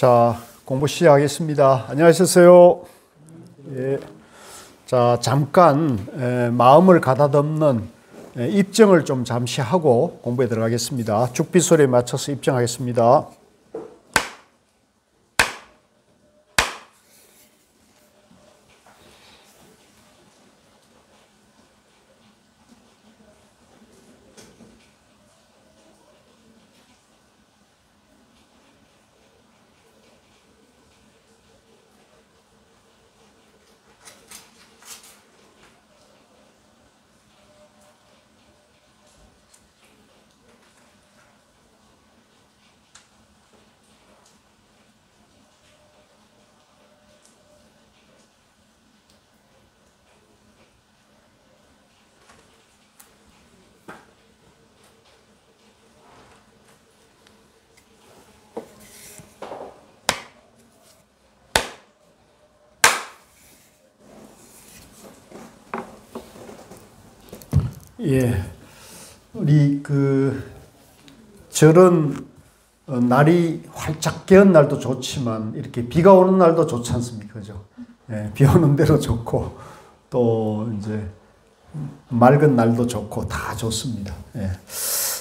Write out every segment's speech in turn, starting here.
자, 공부 시작하겠습니다. 안녕하셨어요. 예. 자, 잠깐 마음을 가다듬는 입정을 좀 잠시 하고 공부에 들어가겠습니다. 죽비 소리에 맞춰서 입정하겠습니다. 예, 우리 저런 날이 활짝 개은 날도 좋지만 이렇게 비가 오는 날도 좋지 않습니까? 그죠? 예, 비 오는 대로 좋고 또 이제 맑은 날도 좋고 다 좋습니다. 예.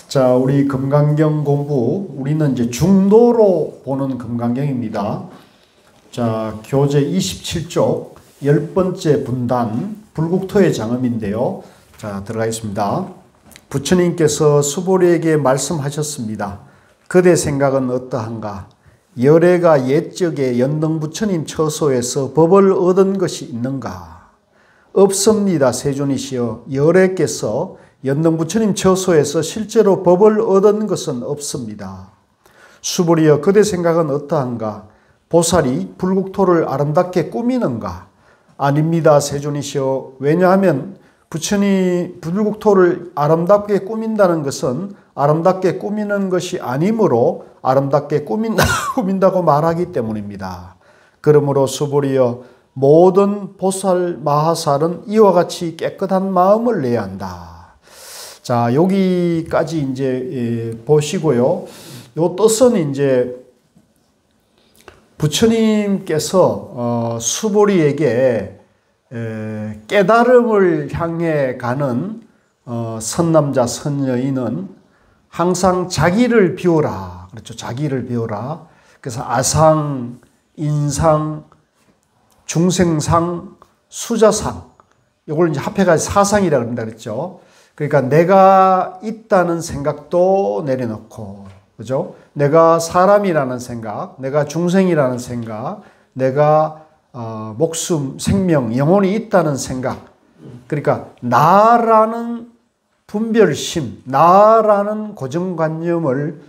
자, 우리 금강경 공부, 우리는 이제 중도로 보는 금강경입니다. 자, 교재 27쪽 10번째 분단 불국토의 장엄인데요. 자, 들어가겠습니다. 부처님께서 수보리에게 말씀하셨습니다. 그대 생각은 어떠한가? 열애가 옛적에 연등부처님 처소에서 법을 얻은 것이 있는가? 없습니다. 세존이시여. 열애께서 연등부처님 처소에서 실제로 법을 얻은 것은 없습니다. 수보리여, 그대 생각은 어떠한가? 보살이 불국토를 아름답게 꾸미는가? 아닙니다. 세존이시여. 왜냐하면 부처님 불국토를 아름답게 꾸민다는 것은 아름답게 꾸미는 것이 아니므로 아름답게 꾸민다고 말하기 때문입니다. 그러므로 수보리여, 모든 보살 마하살은 이와 같이 깨끗한 마음을 내야 한다. 자, 여기까지 이제 보시고요. 요 뜻은 이제 부처님께서 수보리에게 깨달음을 향해 가는 선남자 선여인은 항상 자기를 비우라. 그렇죠. 자기를 비우라. 그래서 아상, 인상, 중생상, 수자상, 이걸 이제 합해가지고 사상이라고 한다 그랬죠. 그러니까 내가 있다는 생각도 내려놓고, 그죠? 내가 사람이라는 생각, 내가 중생이라는 생각, 내가 목숨, 생명, 영혼이 있다는 생각, 그러니까 나라는 분별심, 나라는 고정관념을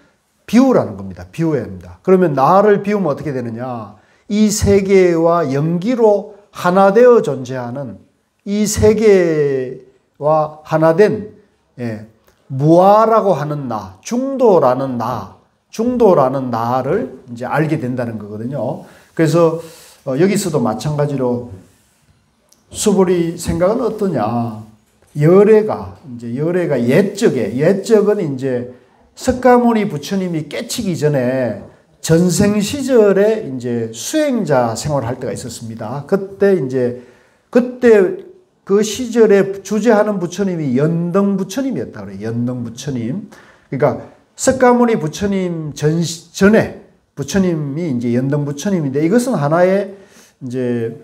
비우라는 겁니다. 비워야 합니다. 그러면 나를 비우면 어떻게 되느냐? 이 세계와 연기로 하나 되어 존재하는 이 세계와 하나된 무아라고 하는 나, 중도라는 나를 이제 알게 된다는 거거든요. 그래서 여기서도 마찬가지로 수보리 생각은 어떠냐? 열애가 옛적은 이제 석가모니 부처님이 깨치기 전에 전생 시절에 이제 수행자 생활을 할 때가 있었습니다. 그때 그 시절에 주재하는 부처님이 연등 부처님이었다 그래요. 연등 부처님. 그러니까 석가모니 부처님 전에 부처님이 이제 연등 부처님인데, 이것은 하나의 이제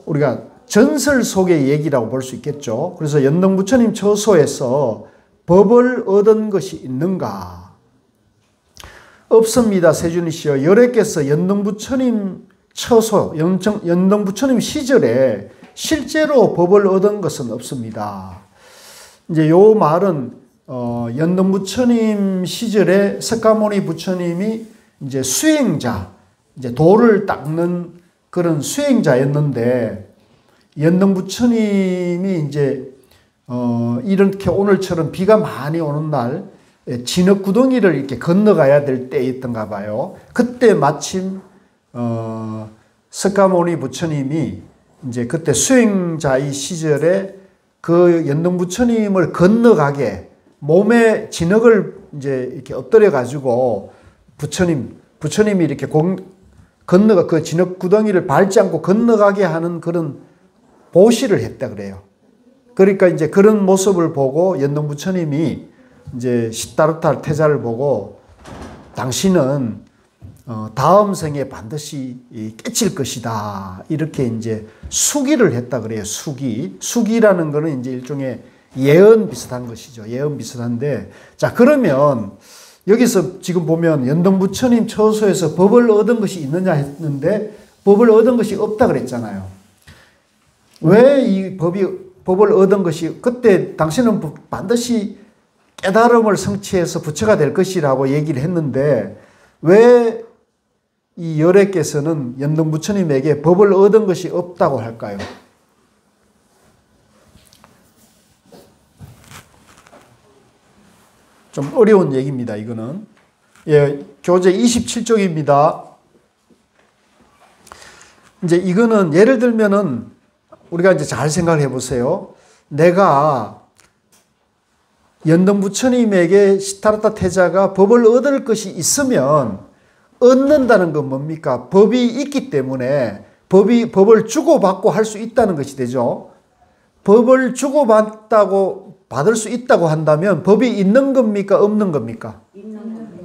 우리가 전설 속의 얘기라고 볼 수 있겠죠. 그래서 연등 부처님 처소에서 법을 얻은 것이 있는가? 없습니다. 세존이시여. 열애께서 연등 부처님 처소, 연등 부처님 시절에 실제로 법을 얻은 것은 없습니다. 이제 요 말은 연등 부처님 시절에 석가모니 부처님이 이제 수행자, 이제 도를 닦는 그런 수행자였는데, 연등 부처님이 이제 이렇게 오늘처럼 비가 많이 오는 날 진흙구덩이를 이렇게 건너가야 될 때였던가 봐요. 그때 마침 석가모니 부처님이 이제 그때 수행자의 시절에 그 연등 부처님을 건너가게 몸에 진흙을 이제 이렇게 엎드려 가지고 부처님이 이렇게 건너가 그 진흙구덩이를 밟지 않고 건너가게 하는 그런 보시를 했다 그래요. 그러니까 이제 그런 모습을 보고 연동 부처님이 이제 시타르타 태자를 보고 당신은 다음 생에 반드시 깨칠 것이다. 이렇게 이제 수기를 했다 그래요. 수기라는 거는 이제 일종의 예언 비슷한 것이죠. 예언 비슷한데, 자, 그러면 여기서 지금 보면 연동 부처님 처소에서 법을 얻은 것이 있느냐 했는데 법을 얻은 것이 없다 그랬잖아요. 왜 이 법을 얻은 것이, 그때 당신은 반드시 깨달음을 성취해서 부처가 될 것이라고 얘기를 했는데 왜 이 열애께서는 연동 부처님에게 법을 얻은 것이 없다고 할까요? 좀 어려운 얘기입니다. 이거는. 예, 교재 27쪽입니다. 이제 이거는 예를 들면은 우리가 이제 잘 생각을 해보세요. 내가 연동 부처님에게 시타르타 태자가 법을 얻을 것이 있으면 얻는다는 건 뭡니까? 법이 있기 때문에 법을 주고받고 할 수 있다는 것이 되죠. 법을 받을 수 있다고 한다면 법이 있는 겁니까? 없는 겁니까?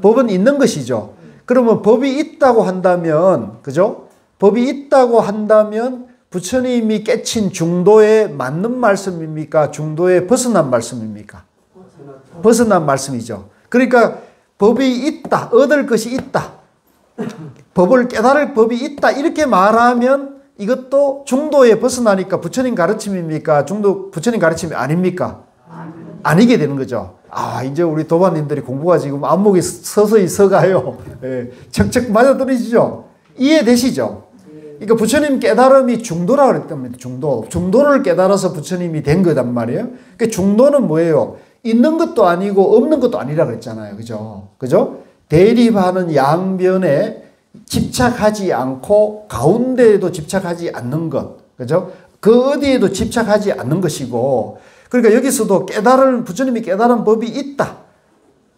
법은 있는 것이죠. 그러면 법이 있다고 한다면, 그죠? 법이 있다고 한다면 부처님이 깨친 중도에 맞는 말씀입니까? 중도에 벗어난 말씀입니까? 벗어난 말씀이죠. 그러니까 법이 있다, 얻을 것이 있다, 법을 깨달을 법이 있다 이렇게 말하면 이것도 중도에 벗어나니까 부처님 가르침입니까? 부처님 가르침이 아닙니까? 아니게 되는 거죠. 아, 이제 우리 도반님들이 공부가 지금 안목이 서서히 서가요. 예, 척척 맞아떨어지죠. 이해되시죠? 그러니까 부처님 깨달음이 중도라고 그랬답니다. 중도를 깨달아서 부처님이 된 거단 말이에요. 그 중도는 뭐예요? 있는 것도 아니고 없는 것도 아니라 그랬잖아요. 그죠? 대립하는 양변에 집착하지 않고 가운데에도 집착하지 않는 것. 그죠? 그 어디에도 집착하지 않는 것이고, 그러니까 여기서도 부처님이 깨달은 법이 있다,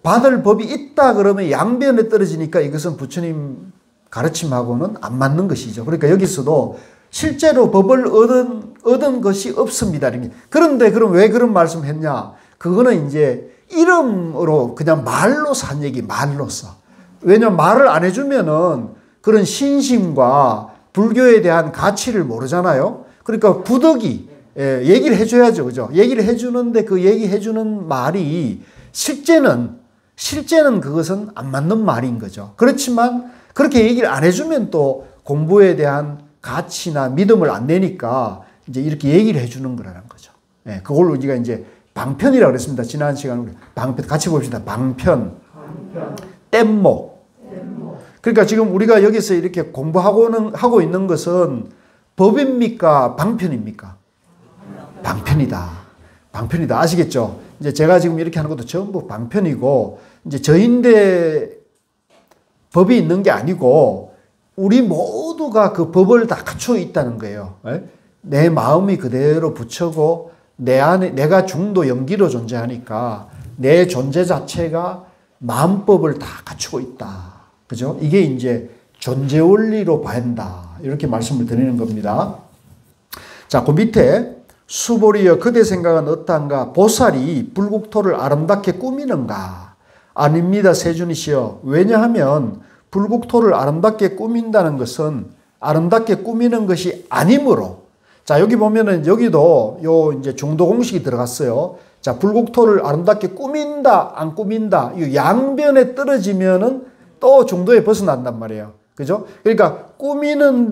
받을 법이 있다 그러면 양변에 떨어지니까 이것은 부처님 가르침하고는 안 맞는 것이죠. 그러니까 여기서도 실제로 법을 얻은 것이 없습니다. 그런데 그럼 왜 그런 말씀을 했냐? 그거는 이제 이름으로 그냥 말로서 한 얘기, 말로서. 왜냐면 말을 안 해주면은 그런 신심과 불교에 대한 가치를 모르잖아요. 그러니까 부득이 얘기를 해줘야죠. 그죠? 얘기를 해주는데 그 얘기해주는 말이 실제는 그것은 안 맞는 말인 거죠. 그렇지만 그렇게 얘기를 안 해주면 또 공부에 대한 가치나 믿음을 안 내니까 이제 이렇게 얘기를 해주는 거라는 거죠. 그걸 우리가 이제 방편이라고 그랬습니다. 지난 시간에 우리 방편 같이 봅시다. 방편. 뗏목. 그러니까 지금 우리가 여기서 이렇게 하고 있는 것은 법입니까? 방편입니까? 방편이다. 아시겠죠? 이제 제가 지금 이렇게 하는 것도 전부 방편이고, 이제 저인데 법이 있는 게 아니고, 우리 모두가 그 법을 다 갖추어 있다는 거예요. 내 마음이 그대로 부처고, 내 안에, 내가 중도 영기로 존재하니까, 내 존재 자체가 마음법을 다 갖추고 있다. 그죠? 이게 이제 존재 원리로 봐야 한다. 이렇게 말씀을 드리는 겁니다. 자, 그 밑에 수보리여 그대 생각은 어떠한가? 보살이 불국토를 아름답게 꾸미는가? 아닙니다, 세준이시여. 왜냐하면 불국토를 아름답게 꾸민다는 것은 아름답게 꾸미는 것이 아니므로. 자, 여기 보면은 여기도 이제 중도 공식이 들어갔어요. 자, 불국토를 아름답게 꾸민다, 안 꾸민다. 이 양변에 떨어지면은 또 중도에 벗어난단 말이에요. 그죠? 그러니까 꾸미는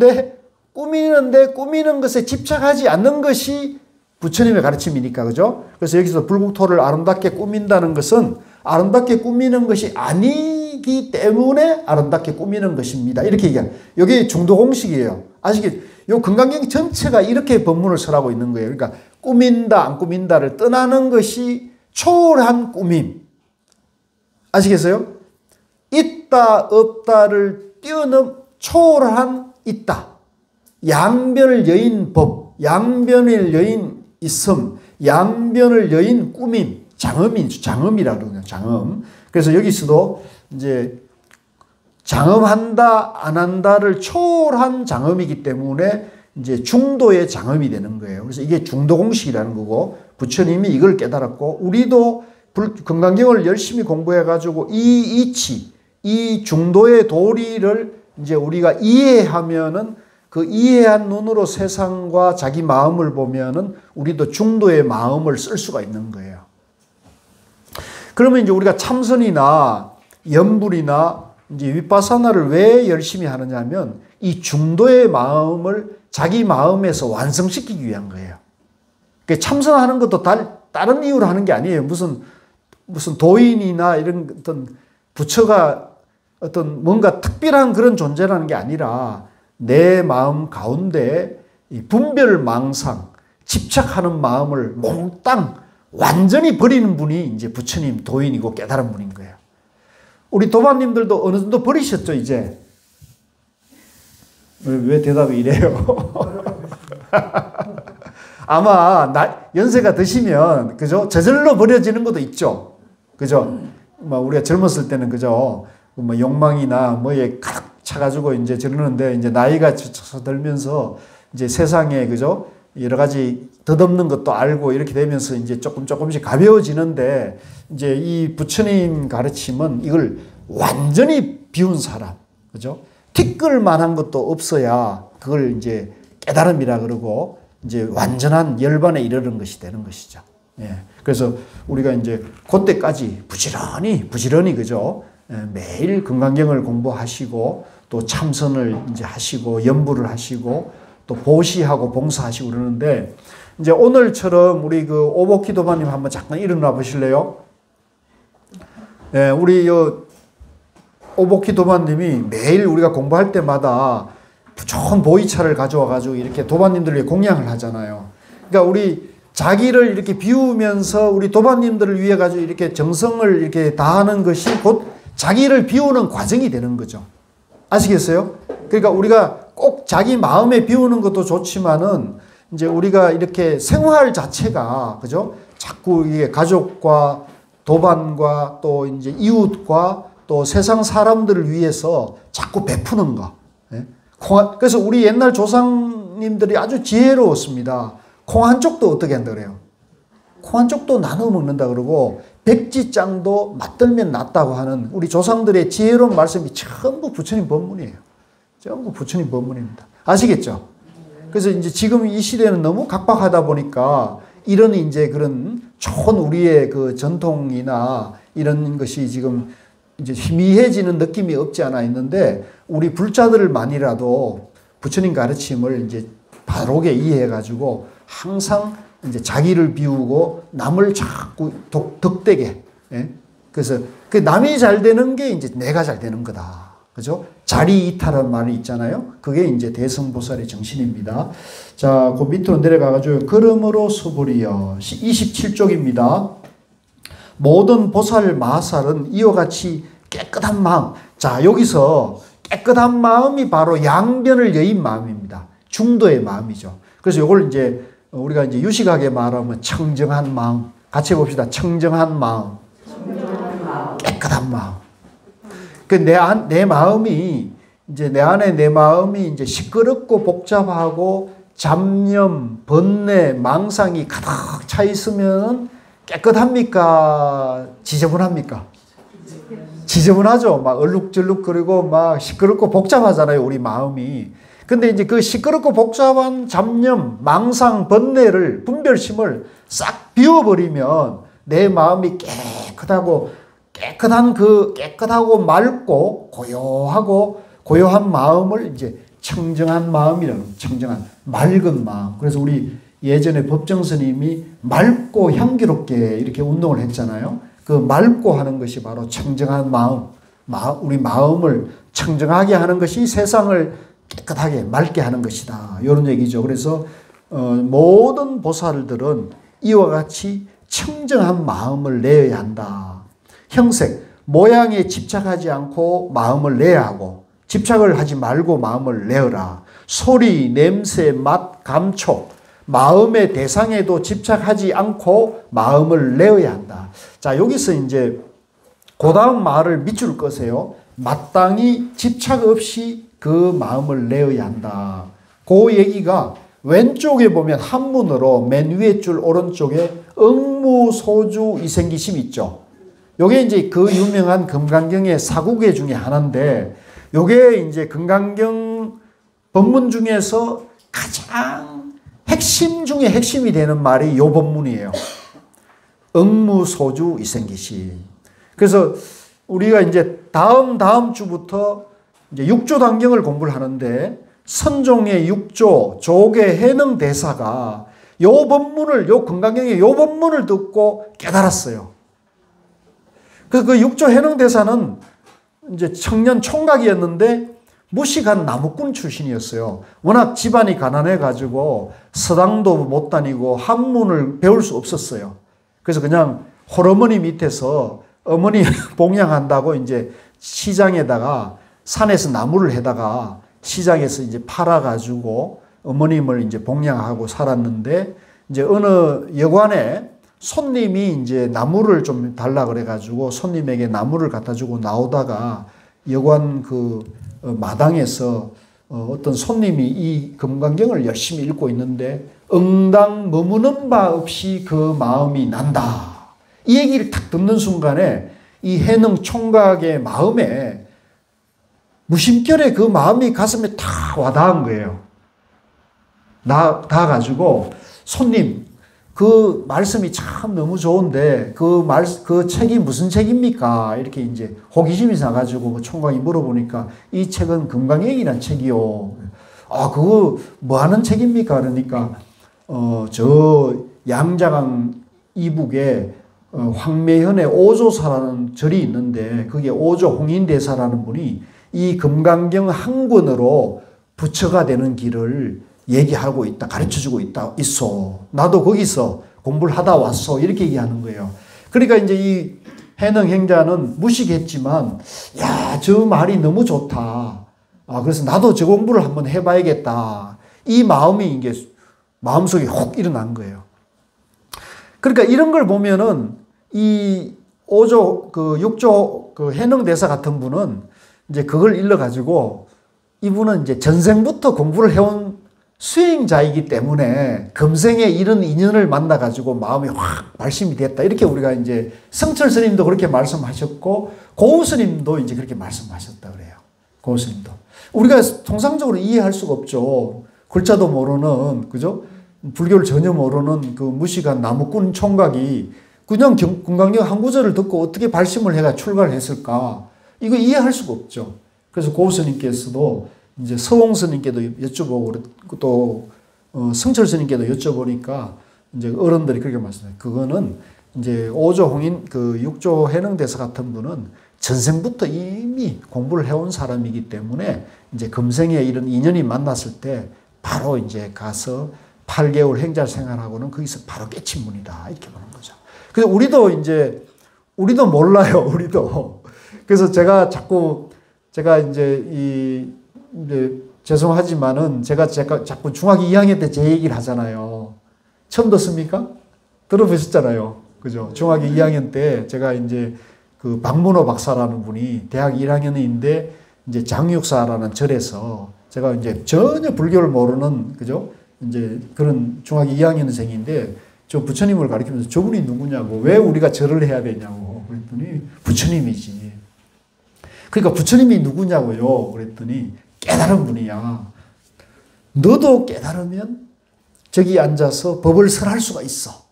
것에 집착하지 않는 것이 부처님의 가르침이니까. 그죠? 그래서 여기서 불국토를 아름답게 꾸민다는 것은 아름답게 꾸미는 것이 아니기 때문에 아름답게 꾸미는 것입니다. 이렇게 얘기해요. 여기 중도 공식이에요. 아시겠죠? 요 금강경 전체가 이렇게 법문을 설하고 있는 거예요. 그러니까 꾸민다, 안 꾸민다를 떠나는 것이 초월한 꾸밈. 아시겠어요? 있다, 없다를 뛰어넘 초월한 있다. 양변을 여인 법, 양변을 여인 있음, 양변을 여인 꾸밈, 장음이라고 그러죠. 장음. 그래서 여기서도 이제 장엄한다, 안 한다를 초월한 장엄이기 때문에 이제 중도의 장엄이 되는 거예요. 그래서 이게 중도 공식이라는 거고, 부처님이 이걸 깨달았고, 우리도 금강경을 열심히 공부해가지고 이 이치, 이 중도의 도리를 이제 우리가 이해하면은 그 이해한 눈으로 세상과 자기 마음을 보면은 우리도 중도의 마음을 쓸 수가 있는 거예요. 그러면 이제 우리가 참선이나 염불이나 이제 위파사나를 왜 열심히 하느냐 하면 이 중도의 마음을 자기 마음에서 완성시키기 위한 거예요. 그러니까 참선하는 것도 다른 이유로 하는 게 아니에요. 무슨 도인이나 이런 어떤 부처가 어떤 뭔가 특별한 그런 존재라는 게 아니라 내 마음 가운데 이 분별망상, 집착하는 마음을 몽땅 완전히 버리는 분이 이제 부처님 도인이고 깨달은 분인 거예요. 우리 도반님들도 어느 정도 버리셨죠, 이제? 왜 대답이 이래요? 아마 연세가 드시면, 그죠? 저절로 버려지는 것도 있죠. 그죠? 우리가 젊었을 때는, 그죠? 욕망이나 뭐에 가득 차가지고 이제 저러는데, 이제 나이가 들면서 이제 세상에, 그죠? 여러 가지 덧없는 것도 알고 이렇게 되면서 이제 조금씩 가벼워지는데, 이제 이 부처님 가르침은 이걸 완전히 비운 사람, 그죠? 티끌 만한 것도 없어야 그걸 이제 깨달음이라 그러고, 이제 완전한 열반에 이르는 것이 되는 것이죠. 예. 그래서 우리가 이제 그때까지 부지런히, 그죠? 매일 금강경을 공부하시고, 또 참선을 이제 하시고, 염불을 하시고, 또 보시하고 봉사하시고 그러는데, 이제 오늘처럼 우리 그 오복기도마님 한번 잠깐 일어나 보실래요? 예, 우리 오복기도마님이 매일 우리가 공부할 때마다 좋은 보이차를 가져와가지고 이렇게 도반님들을 위해 공양을 하잖아요. 그러니까 우리 자기를 이렇게 비우면서 우리 도반님들을 위해 가지고 이렇게 정성을 이렇게 다하는 것이 곧 자기를 비우는 과정이 되는 거죠. 아시겠어요? 그러니까 우리가 꼭 자기 마음에 비우는 것도 좋지만은 이제 우리가 이렇게 생활 자체가, 그죠? 자꾸 이게 가족과 도반과 또 이제 이웃과 또 세상 사람들을 위해서 자꾸 베푸는 거. 그래서 우리 옛날 조상님들이 아주 지혜로웠습니다. 콩 한 쪽도 어떻게 한다 그래요? 콩 한 쪽도 나눠 먹는다 그러고, 백지장도 맞들면 낫다고 하는 우리 조상들의 지혜로운 말씀이 전부 부처님 법문이에요. 전부 부처님 법문입니다. 아시겠죠? 그래서 이제 지금 이 시대는 너무 각박하다 보니까 이런 이제 그런 좋은 우리의 그 전통이나 이런 것이 지금 이제 희미해지는 느낌이 없지 않아 있는데, 우리 불자들만이라도 부처님 가르침을 이제 바로게 이해해가지고 항상 이제 자기를 비우고 남을 자꾸 덕되게. 예? 그래서 그 남이 잘 되는 게 이제 내가 잘 되는 거다. 그죠? 자리 이탈한 말이 있잖아요. 그게 이제 대성보살의 정신입니다. 자, 그 밑으로 내려가가지고, 그러므로 수불이여. 27쪽입니다. 모든 보살 마살은 이와 같이 깨끗한 마음. 자, 여기서 깨끗한 마음이 바로 양변을 여인 마음입니다. 중도의 마음이죠. 그래서 이걸 이제 우리가 이제 유식하게 말하면 청정한 마음. 같이 해봅시다. 청정한 마음. 깨끗한 마음. 그 내 마음이 이제 내 안에 내 마음이 이제 시끄럽고 복잡하고 잡념, 번뇌, 망상이 가득 차 있으면 깨끗합니까? 지저분합니까? 지저분하죠. 막 얼룩절룩거리고 막 시끄럽고 복잡하잖아요, 우리 마음이. 근데 이제 그 시끄럽고 복잡한 잡념, 망상, 번뇌를, 분별심을 싹 비워버리면 내 마음이 깨끗하고 맑고 고요한 마음을 이제 청정한 마음이라는, 청정한 맑은 마음. 그래서 우리 예전에 법정 스님이 맑고 향기롭게 이렇게 운동을 했잖아요. 그 맑고 하는 것이 바로 청정한 마음, 우리 마음을 청정하게 하는 것이 세상을 깨끗하게 맑게 하는 것이다. 이런 얘기죠. 그래서 모든 보살들은 이와 같이 청정한 마음을 내어야 한다. 형색, 모양에 집착하지 않고 마음을 내야 하고, 집착을 하지 말고 마음을 내어라. 소리, 냄새, 맛, 감촉, 마음의 대상에도 집착하지 않고 마음을 내어야 한다. 자, 여기서 이제 그 다음 말을 밑줄 거세요. 마땅히 집착 없이 그 마음을 내어야 한다. 그 얘기가 왼쪽에 보면 한문으로 맨 위에 줄 오른쪽에 응무소주 이생기심 있죠. 요게 이제 그 유명한 금강경의 사구계 중에 하나인데, 요게 이제 금강경 법문 중에서 가장 핵심 중에 핵심이 되는 말이 요 법문이에요. 응무소주 이생기심. 그래서 우리가 이제 다음 주부터 이제 육조 단경을 공부를 하는데, 선종의 육조 조계 해능 대사가 요 법문을, 요 금강경의 요 법문을 듣고 깨달았어요. 그래서 그 육조 해능 대사는 이제 청년 총각이었는데 무식한 나무꾼 출신이었어요. 워낙 집안이 가난해가지고 서당도 못 다니고 한문을 배울 수 없었어요. 그래서 그냥 홀어머니 밑에서 어머니 봉양한다고 이제 시장에다가 산에서 나무를 해다가 시장에서 이제 팔아가지고 어머님을 이제 봉양하고 살았는데, 이제 어느 여관에 손님이 이제 나무를 좀 달라 그래가지고 손님에게 나무를 갖다 주고 나오다가 여관 그 마당에서 어떤 손님이 이 금강경을 열심히 읽고 있는데 응당 머무는 바 없이 그 마음이 난다. 이 얘기를 딱 듣는 순간에 이 해능 총각의 마음에 무심결에 그 마음이 가슴에 탁 와닿은 거예요. 닿아가지고 손님, 그 말씀이 참 너무 좋은데 그 책이 무슨 책입니까? 이렇게 이제 호기심이 나가지고 그 총각이 물어보니까 이 책은 금강경이란 책이요. 아, 그거 뭐 하는 책입니까? 그러니까 저 양자강 이북에 황매현의 오조사라는 절이 있는데 그게 오조 홍인대사라는 분이 이 금강경 한 권으로 부처가 되는 길을 얘기하고 있다, 가르쳐주고 있어. 나도 거기서 공부를 하다 왔어. 이렇게 얘기하는 거예요. 그러니까 이제 이 해능 행자는 무식했지만, 야, 저 말이 너무 좋다. 아, 그래서 나도 저 공부를 한번 해봐야겠다. 이 마음이 이게 마음속에 혹 일어난 거예요. 그러니까 이런 걸 보면은 이 육조 해능 대사 같은 분은 이제 그걸 일러가지고 이분은 이제 전생부터 공부를 해온 수행자이기 때문에 금생에 이런 인연을 만나가지고 마음이 확 발심이 됐다. 이렇게 우리가 이제 성철 스님도 그렇게 말씀하셨고, 고우 스님도 이제 그렇게 말씀하셨다 그래요. 고우 스님도. 우리가 통상적으로 이해할 수가 없죠. 글자도 모르는, 그죠? 불교를 전혀 모르는 그 무식한 나무꾼 총각이 그냥 금강경 한 구절을 듣고 어떻게 발심을 해가 출가를 했을까? 이거 이해할 수가 없죠. 그래서 고우 스님께서도 이제 서홍 스님께도 여쭤보고 또 성철 스님께도 여쭤보니까 이제 어른들이 그렇게 말씀해요. 그거는 이제 오조 홍인 그 육조 해능 대사 같은 분은 전생부터 이미 공부를 해온 사람이기 때문에 이제 금생에 이런 인연이 만났을 때 바로 이제 가서 8개월 행자 생활하고는 거기서 바로 깨친 분이다. 이렇게 보는 거죠. 그래서 우리도 몰라요. 우리도. 그래서 제가 이제 죄송하지만은 제가 자꾸 중학교 2학년 때 제 얘기를 하잖아요. 처음 듣습니까? 들어보셨잖아요. 그죠? 중학교 2학년 때 제가 이제 그 박문호 박사라는 분이 대학 1학년인데 이제 장육사라는 절에서 제가 이제 전혀 불교를 모르는, 그죠? 이제 그런 중학교 2학년생인데 저 부처님을 가르치면서 저분이 누구냐고, 왜 우리가 절을 해야 되냐고 그랬더니 부처님이지. 그러니까 부처님이 누구냐고요. 그랬더니 깨달은 분이야. 너도 깨달으면 저기 앉아서 법을 설할 수가 있어.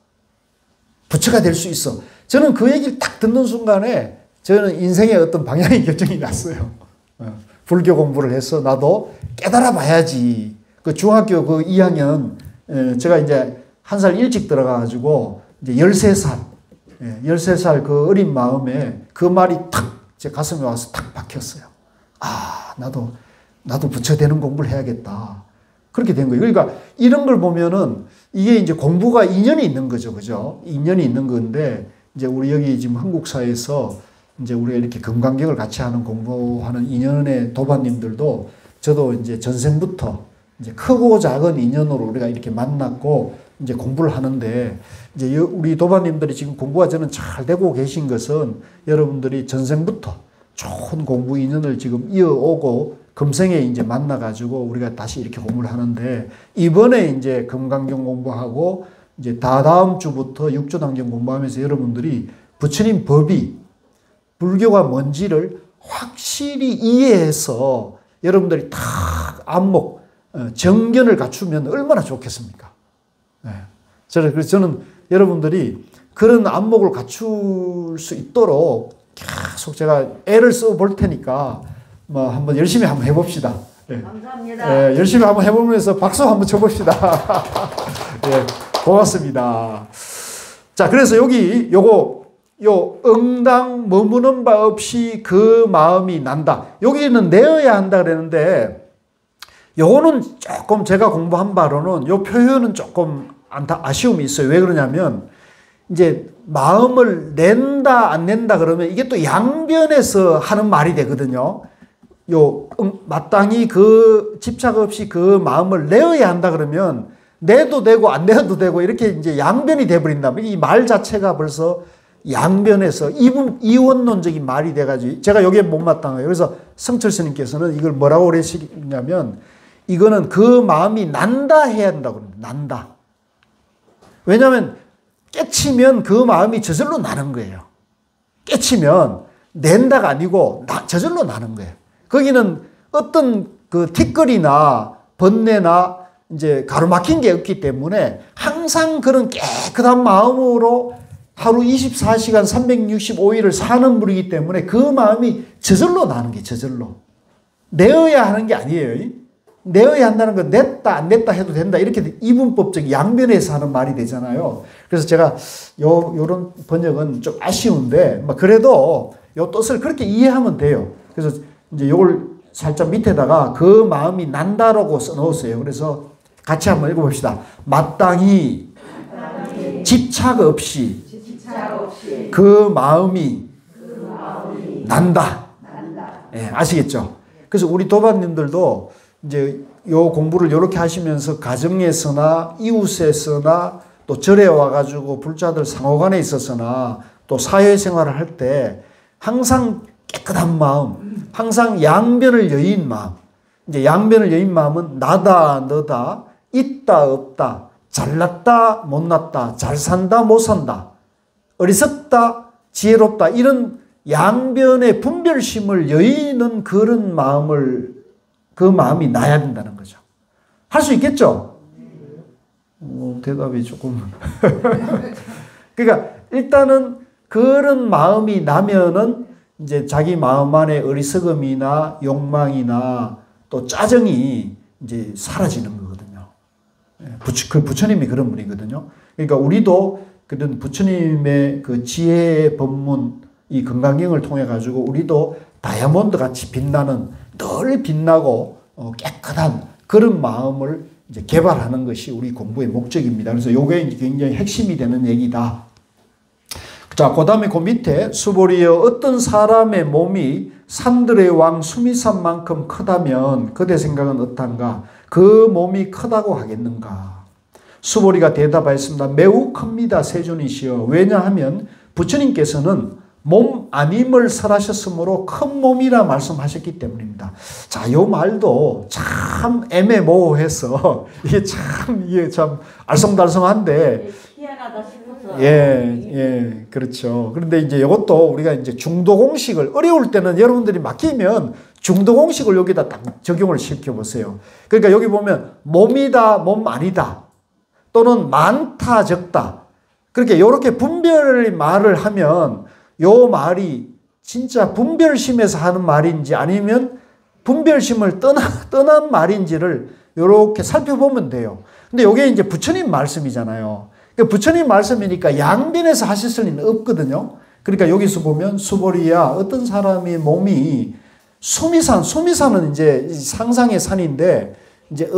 부처가 될 수 있어. 저는 그 얘기를 딱 듣는 순간에 저는 인생의 어떤 방향의 결정이 났어요. 불교 공부를 해서 나도 깨달아 봐야지. 그 중학교 그 2학년, 제가 이제 한 살 일찍 들어가가지고 이제 13살 그 어린 마음에 그 말이 탁 제 가슴에 와서 탁 박혔어요. 아, 나도 부처 되는 공부를 해야겠다. 그렇게 된 거예요. 그러니까 이런 걸 보면은 이게 이제 공부가 인연이 있는 거죠. 그죠? 인연이 있는 건데, 이제 우리 여기 지금 한국 사회에서 이제 우리가 이렇게 금강경을 같이 하는 공부하는 인연의 도반님들도 저도 이제 전생부터 이제 크고 작은 인연으로 우리가 이렇게 만났고 이제 공부를 하는데, 이제 우리 도반님들이 지금 공부가 저는 잘 되고 계신 것은 여러분들이 전생부터 좋은 공부 인연을 지금 이어오고 금생에 이제 만나가지고 우리가 다시 이렇게 공부를 하는데 이번에 이제 금강경 공부하고 이제 다다음 주부터 육조당경 공부하면서 여러분들이 부처님 법이 불교가 뭔지를 확실히 이해해서 여러분들이 다 안목, 정견을 갖추면 얼마나 좋겠습니까? 네. 그래서 저는 여러분들이 그런 안목을 갖출 수 있도록 계속 제가 애를 써 볼 테니까 뭐 한번 열심히 한번 해봅시다. 네. 감사합니다. 네, 열심히 한번 해보면서 박수 한번 쳐봅시다. 네, 고맙습니다. 자, 그래서 여기 요 응당 머무는 바 없이 그 마음이 난다. 여기는 내어야 한다 그랬는데 요거는 조금 제가 공부한 바로는 요 표현은 조금 아쉬움이 있어요. 왜 그러냐면 이제 마음을 낸다 안 낸다 그러면 이게 또 양변에서 하는 말이 되거든요. 마땅히 그 집착 없이 그 마음을 내어야 한다 그러면 내도 되고 안 내도 되고 이렇게 이제 양변이 돼버린다. 이 말 자체가 벌써 양변에서 이원론적인 말이 돼가지고 제가 여기에 못마땅해요. 그래서 성철 스님께서는 이걸 뭐라고 그러시냐면 이거는 그 마음이 난다 해야 한다고 합니다. 난다. 왜냐하면 깨치면 그 마음이 저절로 나는 거예요. 깨치면 낸다가 아니고 저절로 나는 거예요. 거기는 어떤 그 티끌이나 번뇌나 이제 가로막힌 게 없기 때문에 항상 그런 깨끗한 마음으로 하루 24시간 365일을 사는 분이기 때문에 그 마음이 저절로 나는 게 저절로. 내어야 하는 게 아니에요. 내어야 한다는 건 냈다 안 냈다 해도 된다 이렇게 이분법적 양변에서 하는 말이 되잖아요. 그래서 제가 요런 번역은 좀 아쉬운데 그래도 요 뜻을 그렇게 이해하면 돼요. 그래서 이제 요걸 살짝 밑에다가 그 마음이 난다라고 써놓았어요. 그래서 같이 한번 읽어봅시다. 마땅히 집착 없이 그 마음이 난다. 예, 아시겠죠? 그래서 우리 도반님들도 이제 요 공부를 이렇게 하시면서 가정에서나 이웃에서나 또 절에 와가지고 불자들 상호간에 있어서나 또 사회생활을 할 때 항상 깨끗한 마음, 항상 양변을 여인 마음. 이제 양변을 여인 마음은 나다 너다, 있다 없다, 잘났다 못났다, 잘 산다 못 산다, 어리석다 지혜롭다 이런 양변의 분별심을 여의는 그런 마음을 그 마음이 나야 된다는 거죠. 할 수 있겠죠? 대답이 조금. 그러니까 일단은 그런 마음이 나면은 이제 자기 마음 안에 어리석음이나 욕망이나 또 짜증이 이제 사라지는 거거든요. 그 부처님이 그런 분이거든요. 그러니까 우리도 그런 부처님의 그 지혜의 법문, 이 금강경을 통해 가지고 우리도 다이아몬드 같이 빛나는 늘 빛나고 깨끗한 그런 마음을 이제 개발하는 것이 우리 공부의 목적입니다. 그래서 이게 굉장히 핵심이 되는 얘기다. 자, 그 다음에 그 밑에 수보리여 어떤 사람의 몸이 산들의 왕 수미산만큼 크다면 그대 생각은 어떤가? 그 몸이 크다고 하겠는가? 수보리가 대답하였습니다. 매우 큽니다. 세존이시여. 왜냐하면 부처님께서는 몸 아님을 설하셨으므로 큰 몸이라 말씀하셨기 때문입니다. 자, 요 말도 참 애매모호해서 이게 참 알쏭달쏭한데 희한하다 싶어서. 예, 그렇죠. 그런데 이제 이것도 우리가 이제 중도 공식을 어려울 때는 여러분들이 막히면 중도 공식을 여기다 딱 적용을 시켜 보세요. 그러니까 여기 보면 몸이다, 몸 아니다, 또는 많다, 적다. 그렇게 이렇게 분별 말을 하면 요 말이 진짜 분별심에서 하는 말인지 아니면 분별심을 떠난 말인지를 이렇게 살펴보면 돼요. 근데 이게 이제 부처님 말씀이잖아요. 그러니까 부처님 말씀이니까 양변에서 하실 리는 없거든요. 그러니까 여기서 보면 수보리야 어떤 사람의 몸이 수미산은 이제 상상의 산인데 이제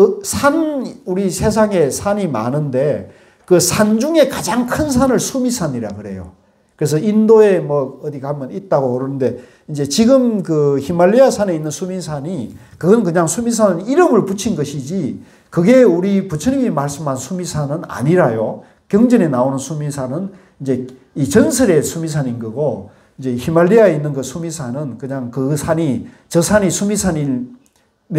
우리 세상에 산이 많은데 그 산 중에 가장 큰 산을 수미산이라 그래요. 그래서 인도에 뭐 어디 가면 있다고 그러는데 이제 지금 그 히말라야 산에 있는 수미산이 그건 그냥 수미산 이름을 붙인 것이지 그게 우리 부처님이 말씀한 수미산은 아니라요. 경전에 나오는 수미산은 이제 이 전설의 수미산인 거고 이제 히말라야에 있는 그 수미산은 그냥 그 산이, 저 산이 수미산이면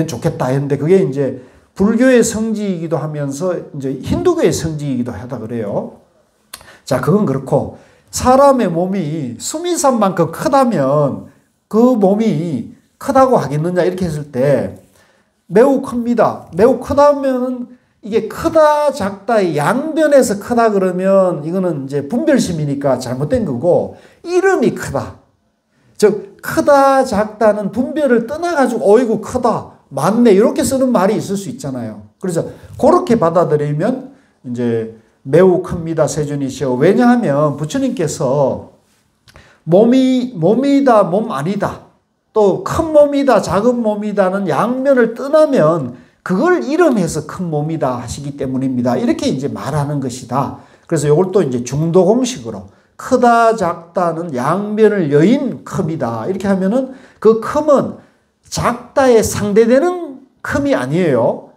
좋겠다 했는데 그게 이제 불교의 성지이기도 하면서 이제 힌두교의 성지이기도 하다 그래요. 자, 그건 그렇고 사람의 몸이 수미산만큼 크다면 그 몸이 크다고 하겠느냐 이렇게 했을 때 매우 큽니다. 매우 크다면 이게 크다 작다의 양변에서 크다 그러면 이거는 이제 분별심이니까 잘못된 거고 이름이 크다. 즉 크다 작다는 분별을 떠나가지고 어이구 크다 맞네 이렇게 쓰는 말이 있을 수 있잖아요. 그래서 그렇게 받아들이면 이제 매우 큽니다 세존이시여. 왜냐하면 부처님께서 몸이다 몸 아니다 또 큰 몸이다 작은 몸이다는 양면을 떠나면 그걸 이름해서 큰 몸이다 하시기 때문입니다. 이렇게 이제 말하는 것이다. 그래서 이걸 또 이제 중도 공식으로 크다 작다는 양면을 여인 큼이다 이렇게 하면은 그 큼은 작다에 상대되는 큼이 아니에요.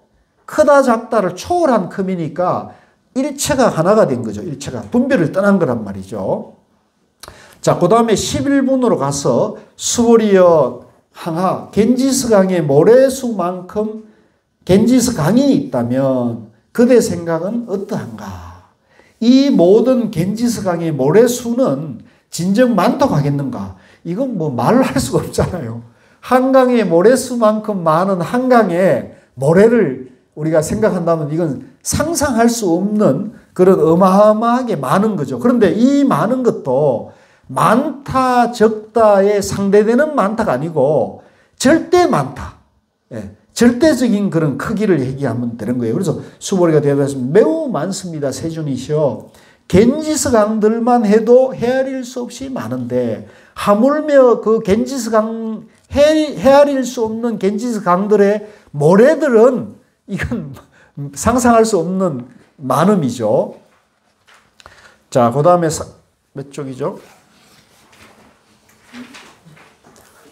크다 작다를 초월한 큼이니까 일체가 하나가 된 거죠. 일체가 분별을 떠난 거란 말이죠. 자, 그 다음에 11분으로 가서 수보리여 항하 겐지스강의 모래수만큼 겐지스 강이 있다면 그대 생각은 어떠한가? 이 모든 겐지스 강의 모래수는 진정 많다고 하겠는가? 이건 뭐 말을 할 수가 없잖아요. 한강의 모래수만큼 많은 한강에 모래를 우리가 생각한다면 이건 상상할 수 없는 그런 어마어마하게 많은 거죠. 그런데 이 많은 것도 많다 적다에 상대되는 많다가 아니고 절대 많다. 예, 절대적인 그런 크기를 얘기하면 되는 거예요. 그래서 수보리가 대답했습니다. 매우 많습니다. 세존이시여. 겐지스 강들만 해도 헤아릴 수 없이 많은데 하물며 그 겐지스 강 헤아릴 수 없는 겐지스 강들의 모래들은 이건 상상할 수 없는 많음이죠. 자, 그 다음에 몇 쪽이죠?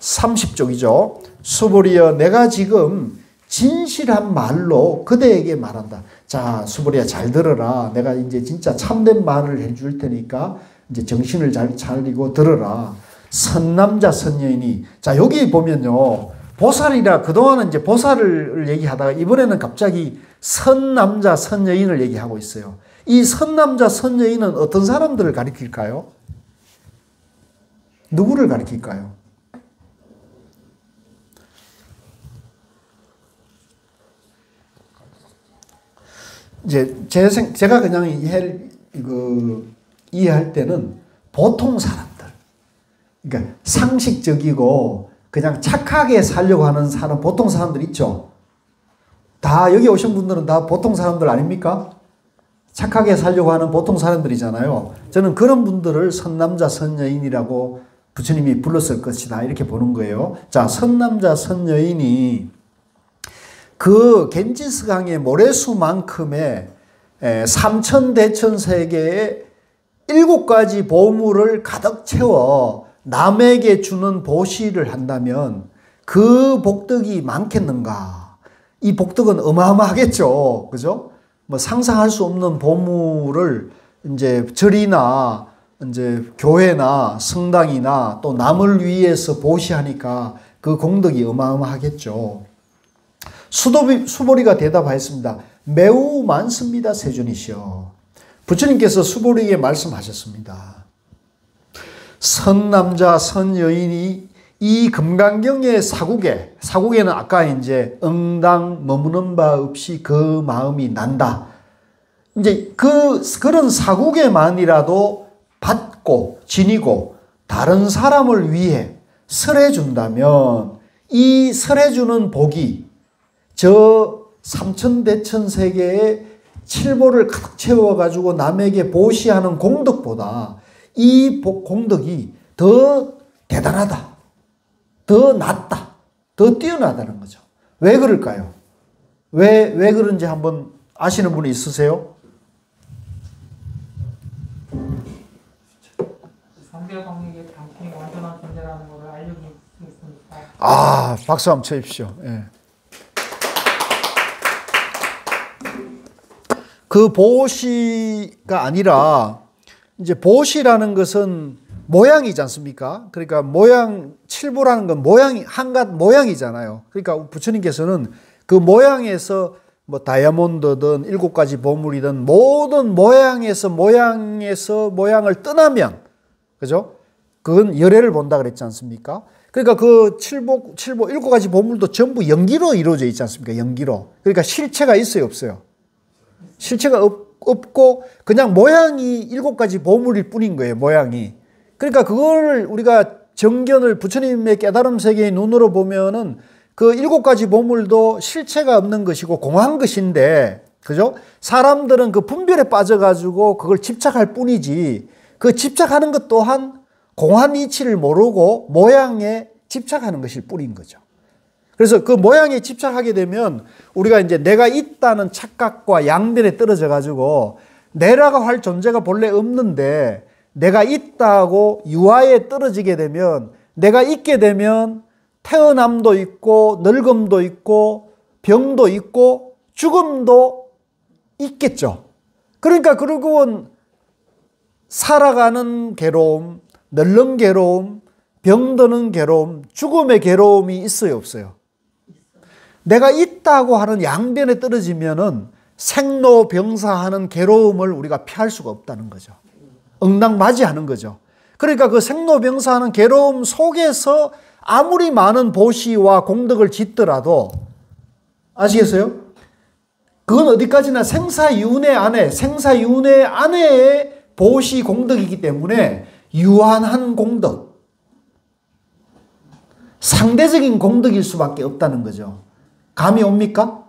30쪽이죠. 수보리여 내가 지금 진실한 말로 그대에게 말한다. 자, 수보리야 잘 들어라. 내가 이제 진짜 참된 말을 해줄 테니까 이제 정신을 잘 차리고 들어라. 선남자 선여인이. 자, 여기 보면요. 보살이라 그동안은 이제 보살을 얘기하다가 이번에는 갑자기 선남자 선여인을 얘기하고 있어요. 이 선남자 선여인은 어떤 사람들을 가리킬까요? 누구를 가리킬까요? 이제 제가 그냥 이해할 때는 보통 사람들, 그러니까 상식적이고 그냥 착하게 살려고 하는 사람, 보통 사람들 있죠. 다 여기 오신 분들은 다 보통 사람들 아닙니까? 착하게 살려고 하는 보통 사람들이잖아요. 저는 그런 분들을 선남자 선여인이라고 부처님이 불렀을 것이다 이렇게 보는 거예요. 자, 선남자 선여인이 그 겐지스강의 모래수만큼의 삼천대천세계의 7가지 보물을 가득 채워 남에게 주는 보시를 한다면 그 복덕이 많겠는가? 이 복덕은 어마어마하겠죠. 그죠? 뭐 상상할 수 없는 보물을 이제 절이나 이제 교회나 성당이나 또 남을 위해서 보시하니까 그 공덕이 어마어마하겠죠. 수보리가 대답하였습니다. 매우 많습니다. 세존이시여. 부처님께서 수보리에게 말씀하셨습니다. 선남자 선여인이 이 금강경의 사국에는 아까 이제 응당 머무는 바 없이 그 마음이 난다. 이제 그런 사국에만이라도 받고 지니고 다른 사람을 위해 설해준다면 이 설해주는 복이 저 삼천대천세계의 칠보를 가득 채워가지고 남에게 보시하는 공덕보다 이 공덕이 더 대단하다. 더 낫다. 더 뛰어나다는 거죠. 왜 그럴까요? 왜 그런지 한번 아시는 분이 있으세요? 상대방에게 당신이 완전한 존재라는 것을 알려줄 수 있습니다. 아, 박수 한번 쳐주십시오. 예. 그 보시가 아니라 이제 보시라는 것은 모양이지 않습니까? 그러니까 모양, 칠보라는 건 모양이, 한갓 모양이잖아요. 그러니까 부처님께서는 그 모양에서 뭐 다이아몬드든 7가지 보물이든 모든 모양에서 모양을 떠나면, 그죠? 그건 열애를 본다 그랬지 않습니까? 그러니까 그 7가지 보물도 전부 연기로 이루어져 있지 않습니까? 연기로. 그러니까 실체가 있어요, 없어요? 실체가 없고 그냥 모양이 7가지 보물일 뿐인 거예요, 모양이. 그러니까 그걸 우리가 정견을 부처님의 깨달음 세계의 눈으로 보면은 그 7가지 보물도 실체가 없는 것이고 공한 것인데, 그죠? 사람들은 그 분별에 빠져가지고 그걸 집착할 뿐이지, 그 집착하는 것 또한 공한 이치를 모르고 모양에 집착하는 것일 뿐인 거죠. 그래서 그 모양에 집착하게 되면 우리가 이제 내가 있다는 착각과 양변에 떨어져 가지고 내라고 할 존재가 본래 없는데 내가 있다고 유아에 떨어지게 되면, 내가 있게 되면 태어남도 있고 늙음도 있고 병도 있고 죽음도 있겠죠. 그러니까 결국은 살아가는 괴로움, 늙는 괴로움, 병드는 괴로움, 죽음의 괴로움이 있어요, 없어요? 내가 있다고 하는 양변에 떨어지면은 생로병사하는 괴로움을 우리가 피할 수가 없다는 거죠. 응당맞이하는 거죠. 그러니까 그 생로병사하는 괴로움 속에서 아무리 많은 보시와 공덕을 짓더라도, 아시겠어요? 그건 어디까지나 생사윤회 안에의 보시 공덕이기 때문에 유한한 공덕, 상대적인 공덕일 수밖에 없다는 거죠. 감이 옵니까?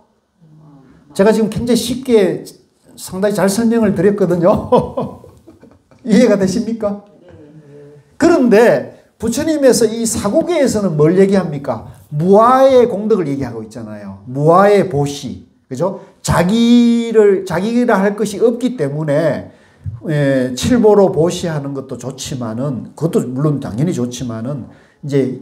제가 지금 굉장히 쉽게 상당히 잘 설명을 드렸거든요. 이해가 되십니까? 그런데 부처님에서 이 사구계에서는 뭘 얘기합니까? 무아의 공덕을 얘기하고 있잖아요. 무아의 보시. 그죠? 자기라 할 것이 없기 때문에 칠보로 보시하는 것도 좋지만은, 그것도 물론 당연히 좋지만은, 이제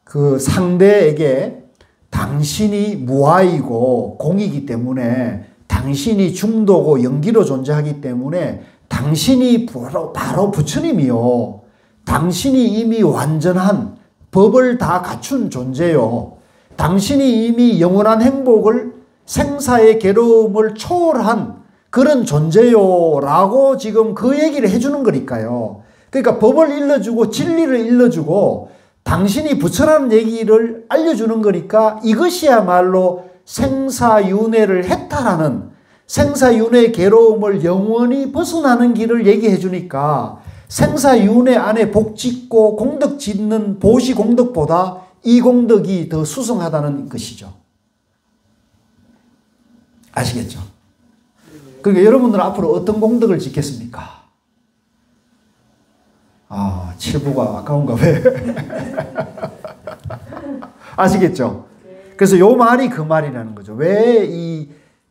그 상대에게 당신이 무아이고 공이기 때문에, 당신이 중도고 영기로 존재하기 때문에 당신이 바로 부처님이요. 당신이 이미 완전한 법을 다 갖춘 존재요. 당신이 이미 영원한 행복을, 생사의 괴로움을 초월한 그런 존재요 라고 지금 그 얘기를 해주는 거니까요. 그러니까 법을 일러주고 진리를 일러주고 당신이 부처라는 얘기를 알려주는 거니까 이것이야말로 생사윤회를 해탈하는, 생사윤회의 괴로움을 영원히 벗어나는 길을 얘기해 주니까 생사윤회 안에 복 짓고 공덕 짓는 보시 공덕보다 이 공덕이 더 수승하다는 것이죠. 아시겠죠? 그러니까 여러분들은 앞으로 어떤 공덕을 짓겠습니까? 아, 칠보가 아까운가 왜? 아시겠죠? 그래서 요 말이 그 말이라는 거죠. 왜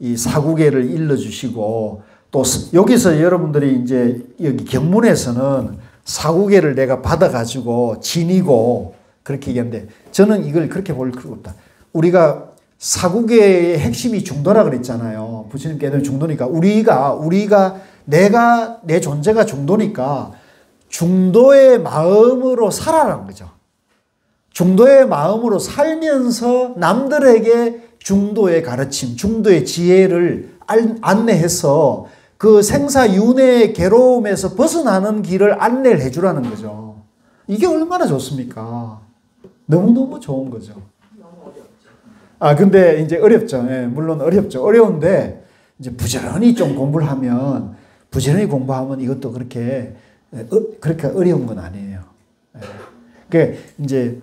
이 사구계를 일러주시고, 또 여기서 여러분들이 이제 여기 경문에서는 사구계를 내가 받아가지고 지니고 그렇게 얘기하는데, 저는 이걸 그렇게 볼 필요가 없다. 우리가 사구계의 핵심이 중도라 그랬잖아요. 부처님 깨달은 중도니까 우리가 내 존재가 중도니까 중도의 마음으로 살아라는 거죠. 중도의 마음으로 살면서 남들에게 중도의 가르침, 중도의 지혜를 안내해서 그 생사윤회의 괴로움에서 벗어나는 길을 안내를 해주라는 거죠. 이게 얼마나 좋습니까? 너무너무 좋은 거죠. 근데 이제 어렵죠. 예, 물론 어렵죠. 어려운데 이제 부지런히 좀 공부를 하면, 부지런히 공부하면 이것도 그렇게 어려운 건 아니에요. 예. 그 이제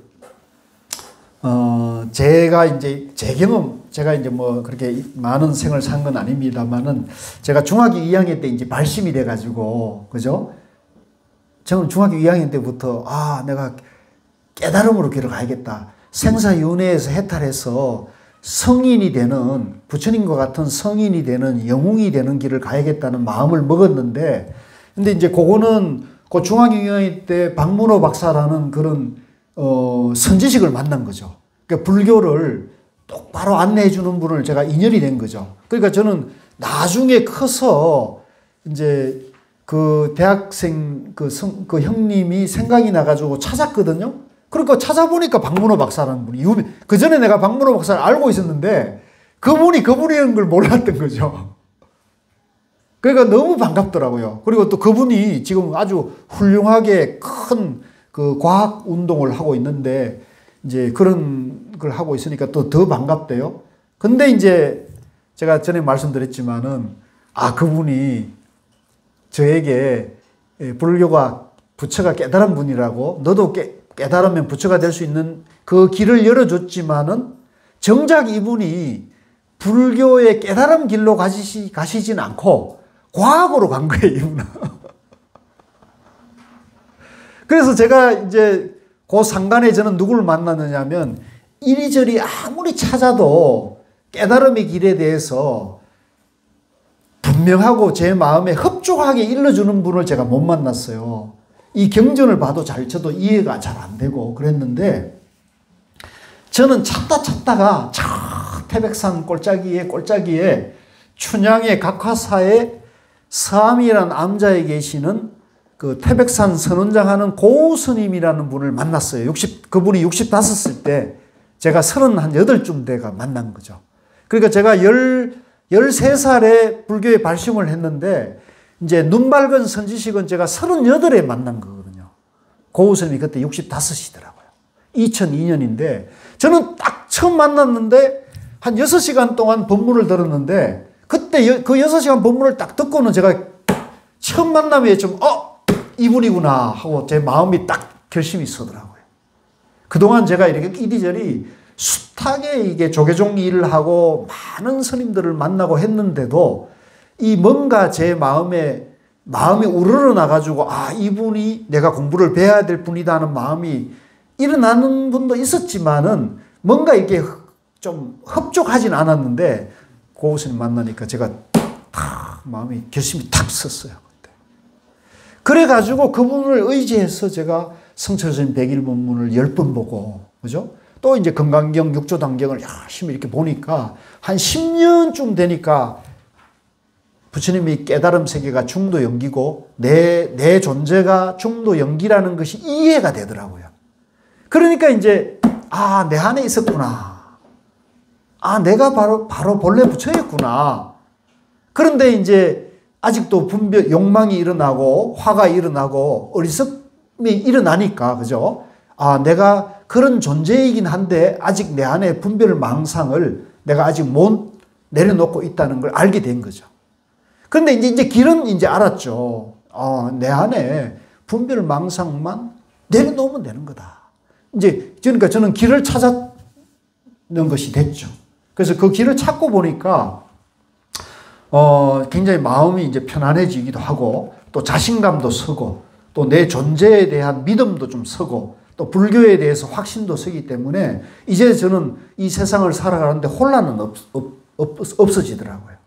제가 이제 제 경험, 제가 이제 뭐 그렇게 많은 생을 산 건 아닙니다만은, 제가 중학교 2학년 때 이제 발심이 돼가지고, 그죠? 저는 중학교 2학년 때부터 내가 깨달음으로 길을 가야겠다. 생사윤회에서 해탈해서 성인이 되는, 부처님과 같은 성인이 되는, 영웅이 되는 길을 가야겠다는 마음을 먹었는데, 근데 이제 그거는 그 중학교 2학년 때 박문호 박사라는 그런 선지식을 만난 거죠. 그러니까 불교를 똑바로 안내해 주는 분을 제가 인연이 된 거죠. 그러니까 저는 나중에 커서 이제 그 대학생 그 형님이 생각이 나가지고 찾았거든요. 그러니까 찾아보니까 박문호 박사라는 분이 그 전에 내가 박문호 박사를 알고 있었는데 그분이라는 걸 몰랐던 거죠. 그러니까 너무 반갑더라고요. 그리고 또 그분이 지금 아주 훌륭하게 큰 그 과학 운동을 하고 있는데 이제 그런 걸 하고 있으니까 또 더 반갑대요. 근데 이제 제가 전에 말씀드렸지만은 그분이 저에게 불교가 부처가 깨달은 분이라고 너도 깨달으면 부처가 될 수 있는 그 길을 열어줬지만은 정작 이분이 불교의 깨달음 길로 가시진 않고 과학으로 간 거예요, 이분은. 그래서 제가 이제 그 상간에 저는 누구를 만났느냐 하면 이리저리 아무리 찾아도 깨달음의 길에 대해서 분명하고 제 마음에 흡족하게 일러주는 분을 제가 못 만났어요. 이 경전을 봐도 잘 쳐도 이해가 잘 안 되고 그랬는데 저는 찾다가 저 태백산 꼴짜기에 춘향의 각화사에 서암이라는 암자에 계시는 그 태백산 선원장 하는 고스님이라는 분을 만났어요. 그분이 65살 때 제가 38쯤 돼가 만난 거죠. 그러니까 제가 13살에 불교에 발심을 했는데 이제 눈 밝은 선지식은 제가 38에 만난 거거든요. 고스님이 그때 65이더라고요. 2002년인데 저는 딱 처음 만났는데 한 6시간 동안 법문을 들었는데 그때 그 6시간 법문을 딱 듣고는 제가 처음 만남에 좀 이분이구나 하고 제 마음이 딱 결심이 서더라고요. 그동안 제가 이렇게 이리저리 숱하게 이게 조계종 일을 하고 많은 스님들을 만나고 했는데도 이 뭔가 제 마음이 우러러 나가지고 이분이 내가 공부를 배워야 될 분이다 하는 마음이 일어나는 분도 있었지만은 뭔가 이게 좀 흡족하진 않았는데 고스님 만나니까 제가 마음이 결심이 탁 섰어요. 그때. 그래가지고 그분을 의지해서 제가 성철스님 100일법문을 10번 보고, 그죠? 또 이제 건강경, 육조단경을 열심히 이렇게 보니까 한 10년쯤 되니까 부처님이 깨달음 세계가 중도 영기고 내 존재가 중도 영기라는 것이 이해가 되더라고요. 그러니까 이제 내 안에 있었구나. 내가 바로 본래 부처였구나. 그런데 이제 아직도 욕망이 일어나고 화가 일어나고 어리석음이 일어나니까, 그죠? 내가 그런 존재이긴 한데 아직 내 안에 분별 망상을 내가 아직 못 내려놓고 있다는 걸 알게 된 거죠. 그런데 이제 길은 이제 알았죠. 내 안에 분별 망상만 내려놓으면 되는 거다. 이제 그러니까 저는 길을 찾았는 것이 됐죠. 그래서 그 길을 찾고 보니까 굉장히 마음이 이제 편안해지기도 하고 또 자신감도 서고 또 내 존재에 대한 믿음도 좀 서고 또 불교에 대해서 확신도 서기 때문에 이제 저는 이 세상을 살아가는데 혼란은 없어지더라고요.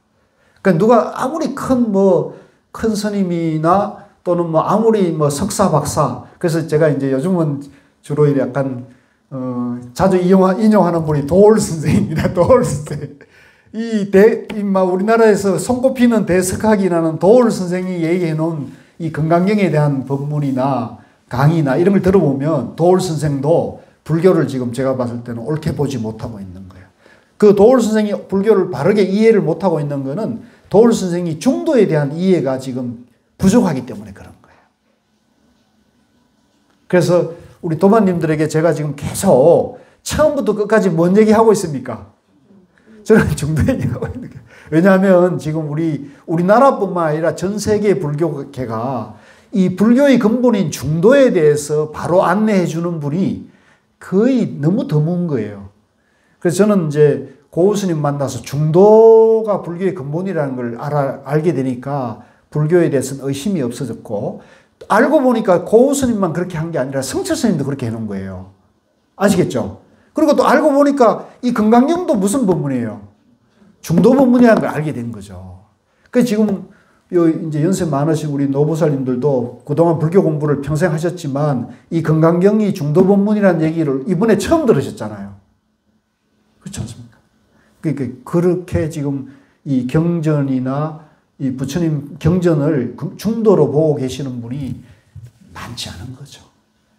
그러니까 누가 아무리 큰 스님이나 또는 아무리 석사, 박사, 그래서 제가 이제 요즘은 주로 약간, 자주 인용하는 분이 도올 선생입니다. 도올 선생. 우리나라에서 손꼽히는 대석학이라는 도올 선생이 얘기해 놓은 이 건강경에 대한 법문이나 강의나 이런 걸 들어보면 도올 선생도 불교를 지금 제가 봤을 때는 옳게 보지 못하고 있는 거예요. 그 도올 선생이 불교를 바르게 이해를 못하고 있는 거는 도올 선생이 중도에 대한 이해가 지금 부족하기 때문에 그런 거예요. 그래서 우리 도마님들에게 제가 지금 계속 처음부터 끝까지 뭔 얘기하고 있습니까? 저는 중도 얘기하고 있는 거예요. 왜냐하면 지금 우리나라뿐만 아니라 전 세계 불교계가 이 불교의 근본인 중도에 대해서 바로 안내해 주는 분이 거의 너무 드문 거예요. 그래서 저는 이제 고우스님 만나서 중도가 불교의 근본이라는 걸 알게 되니까 불교에 대해서는 의심이 없어졌고 알고 보니까 고우스님만 그렇게 한 게 아니라 성철스님도 그렇게 해놓은 거예요. 아시겠죠? 그리고 또 알고 보니까 이 건강경도 무슨 법문이에요? 중도 법문이라는 걸 알게 된 거죠. 그래서 지금 이제 연세 많으신 우리 노보살님들도 그동안 불교 공부를 평생 하셨지만 이 건강경이 중도 법문이라는 얘기를 이번에 처음 들으셨잖아요. 그렇지 않습니까? 그러니까 그렇게 지금 이 경전이나 이 부처님 경전을 중도로 보고 계시는 분이 많지 않은 거죠.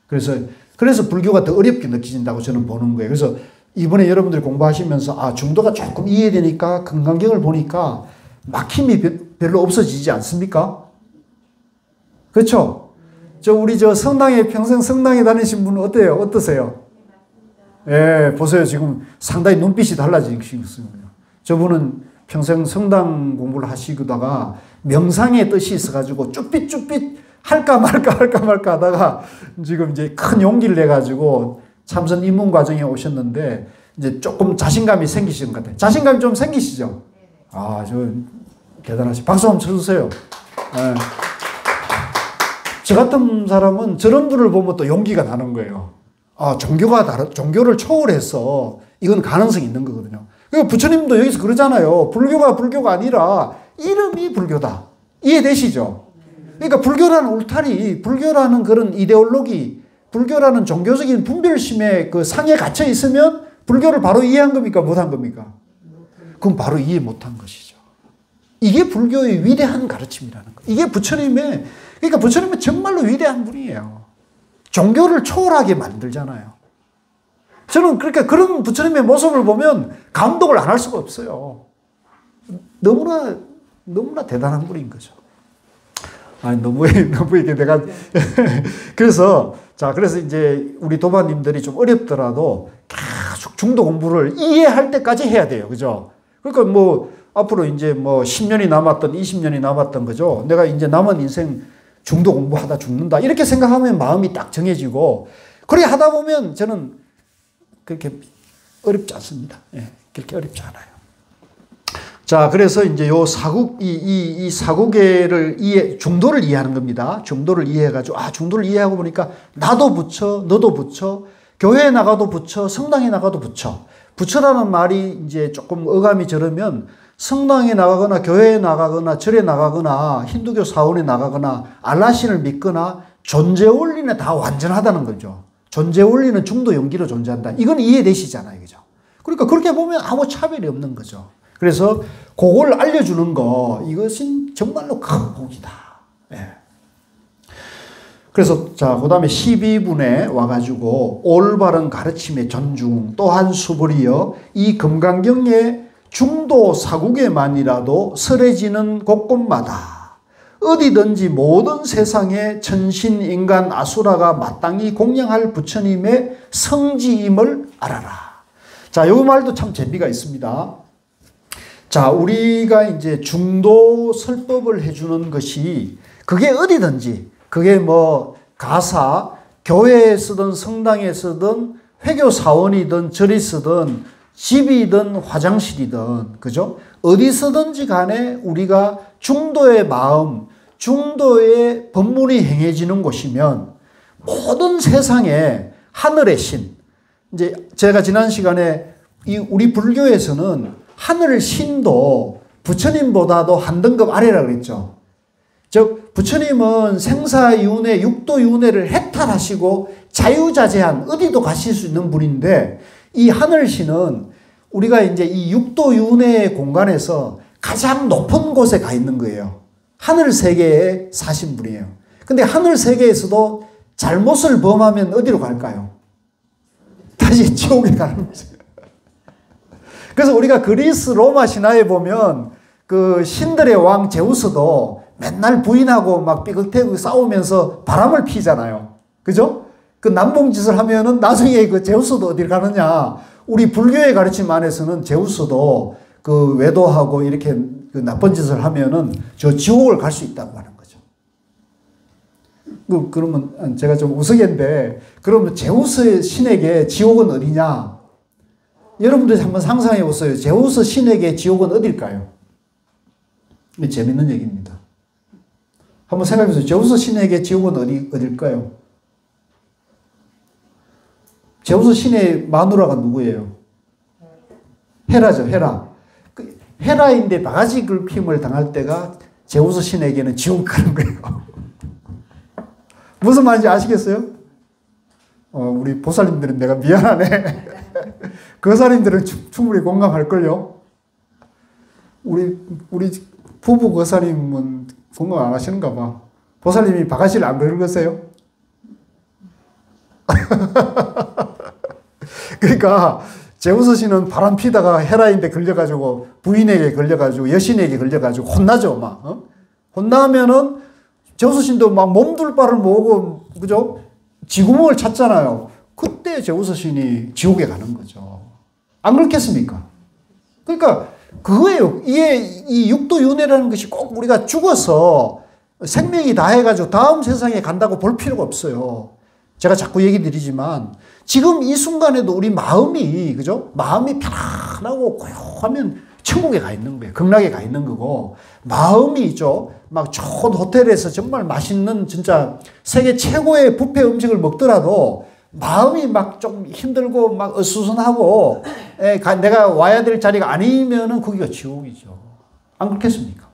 그래서 불교가 더 어렵게 느껴진다고 저는 보는 거예요. 그래서 이번에 여러분들이 공부하시면서 중도가 조금 이해되니까 금강경을 보니까 막힘이 별로 없어지지 않습니까? 그렇죠? 우리 성당에 평생 성당에 다니신 분은 어때요? 어떠세요? 예, 보세요. 지금 상당히 눈빛이 달라지시고 있습니다. 저분은 평생 성당 공부를 하시다가 명상의 뜻이 있어가지고 쭈삣쭈삣 할까 말까 하다가 지금 이제 큰 용기를 내가지고 참선 입문 과정에 오셨는데 이제 조금 자신감이 생기시는 것 같아요. 자신감이 좀 생기시죠? 저 대단하시. 박수 한번 쳐주세요. 네. 저 같은 사람은 저런 분을 보면 또 용기가 나는 거예요. 종교를 초월해서 이건 가능성이 있는 거거든요. 그리고 부처님도 여기서 그러잖아요. 불교가 아니라 이름이 불교다. 이해되시죠? 그러니까 불교라는 울타리, 불교라는 그런 이데올로기, 불교라는 종교적인 분별심에 그 상에 갇혀 있으면 불교를 바로 이해한 겁니까? 못한 겁니까? 그럼 바로 이해 못한 것이죠. 이게 불교의 위대한 가르침이라는 거예요. 이게 그러니까 부처님은 정말로 위대한 분이에요. 종교를 초월하게 만들잖아요. 저는 그러니까 그런 부처님의 모습을 보면 감동을 안 할 수가 없어요. 너무나 대단한 분인 거죠. 너무 이게 내가. 그래서 이제 우리 도반님들이 좀 어렵더라도 계속 중도 공부를 이해할 때까지 해야 돼요. 그죠? 그러니까 앞으로 이제 10년이 남았던 20년이 남았던 거죠. 내가 이제 남은 인생 중도 공부하다 죽는다. 이렇게 생각하면 마음이 딱 정해지고, 그렇게 하다 보면 저는 그렇게 어렵지 않습니다. 예, 그렇게 어렵지 않아요. 그래서 이제 이 사국계를 중도를 이해하는 겁니다. 중도를 이해해가지고, 중도를 이해하고 보니까 나도 부처, 너도 부처, 교회에 나가도 부처, 성당에 나가도 부처. 부처라는 말이 이제 조금 어감이 저러면 성당에 나가거나 교회에 나가거나 절에 나가거나 힌두교 사원에 나가거나 알라신을 믿거나 존재 원리는 다 완전하다는 거죠. 존재 원리는 중도 용기로 존재한다. 이건 이해되시잖아요. 그죠? 그러니까 그렇게 보면 아무 차별이 없는 거죠. 그래서 그걸 알려주는 이것은 정말로 큰 복이다. 예. 그래서 그 다음에 12분에 와가지고 올바른 가르침의 존중 또한 수벌이여 이 금강경의 중도 사국에만이라도 설해지는 곳곳마다 어디든지 모든 세상의 천신, 인간, 아수라가 마땅히 공양할 부처님의 성지임을 알아라. 이 말도 참 재미가 있습니다. 우리가 이제 중도 설법을 해주는 것이 그게 어디든지, 그게 가사, 교회에 쓰든 성당에 쓰든 회교 사원이든 절이 쓰든 집이든 화장실이든, 그죠? 어디서든지 간에 우리가 중도의 마음, 중도의 법문이 행해지는 곳이면 모든 세상에 하늘의 신, 이제 제가 지난 시간에 우리 불교에서는 하늘 신도 부처님보다도 한 등급 아래라 그랬죠. 즉 부처님은 생사윤회, 육도윤회를 해탈하시고 자유자재한 어디도 가실 수 있는 분인데, 이 하늘신은 우리가 이제 이 육도윤회의 공간에서 가장 높은 곳에 가 있는 거예요. 하늘 세계에 사신 분이에요. 근데 하늘 세계에서도 잘못을 범하면 어디로 갈까요? 다시 지옥에 가는 거죠. 그래서 우리가 그리스 로마 신화에 보면 그 신들의 왕 제우스도 맨날 부인하고 막 삐걱대고 싸우면서 바람을 피잖아요. 그죠? 그 남봉짓을 하면은 나중에 그 제우스도 어딜 가느냐. 우리 불교의 가르침 안에서는 제우스도 그 외도하고 이렇게 그 나쁜 짓을 하면은 저 지옥을 갈 수 있다고 하는 거죠. 그러면 제가 좀 우스갯인데, 그러면 제우스 신에게 지옥은 어디냐? 여러분들이 한번 상상해 보세요. 제우스 신에게 지옥은 어딜까요? 재밌는 얘기입니다. 한번 생각해 보세요. 제우스 신에게 지옥은 어딜까요? 제우스 신의 마누라가 누구예요? 헤라죠, 헤라. 헤라인데 바가지 긁힘을 당할 때가 제우스 신에게는 지옥 가는 거예요. 무슨 말인지 아시겠어요? 우리 보살님들은 내가 미안하네. 거사님들은 충분히 공감할걸요? 우리 부부 거사님은 건강 안 하시는가 봐. 보살님이 바가지를 안 긁으세요? 그러니까 제우스 씨는 바람 피다가 헤라인데 걸려가지고 부인에게 걸려가지고 여신에게 걸려가지고 혼나죠. 막 혼나면은 제우스 씨도 막 몸둘 바를 모으고 그죠? 지구멍을 찾잖아요. 그때 제우스 신이 지옥에 가는 거죠. 안 그렇겠습니까? 그러니까 그거예요. 이게 이 육도윤회라는 것이 꼭 우리가 죽어서 생명이 다 해가지고 다음 세상에 간다고 볼 필요가 없어요. 제가 자꾸 얘기 드리지만 지금 이 순간에도 우리 마음이 그죠? 마음이 편안하고 고요하면 천국에 가 있는 거예요. 극락에 가 있는 거고 마음이 있죠. 막 좋은 호텔에서 정말 맛있는 진짜 세계 최고의 뷔페 음식을 먹더라도 마음이 막 좀 힘들고 막 어수선하고 내가 와야 될 자리가 아니면은 거기가 지옥이죠. 안 그렇겠습니까?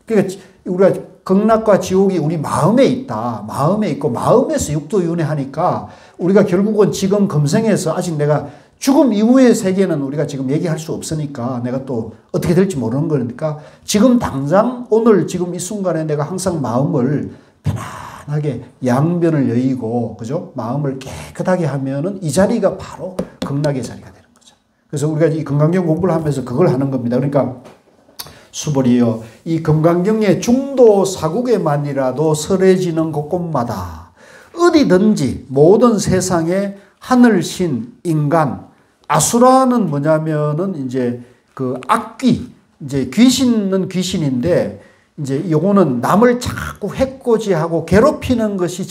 그러니까 우리가 극락과 지옥이 우리 마음에 있다. 마음에 있고 마음에서 육도윤회하니까 우리가 결국은 지금 금생에서 아직 내가 죽음 이후의 세계는 우리가 지금 얘기할 수 없으니까 내가 또 어떻게 될지 모르는 거니까 지금 당장 오늘 지금 이 순간에 내가 항상 마음을 편안하게 양변을 여의고 그죠? 마음을 깨끗하게 하면은 이 자리가 바로 극락의 자리가 되는 거죠. 그래서 우리가 이 금강경 공부를 하면서 그걸 하는 겁니다. 그러니까 수벌이여 이 금강경의 중도 사국에만이라도 설해지는 곳곳마다 어디든지 모든 세상에 하늘신, 인간, 아수라는 뭐냐면은 이제 그 악귀, 이제 귀신은 귀신인데 이제 요거는 남을 자꾸 해코지하고 괴롭히는 것이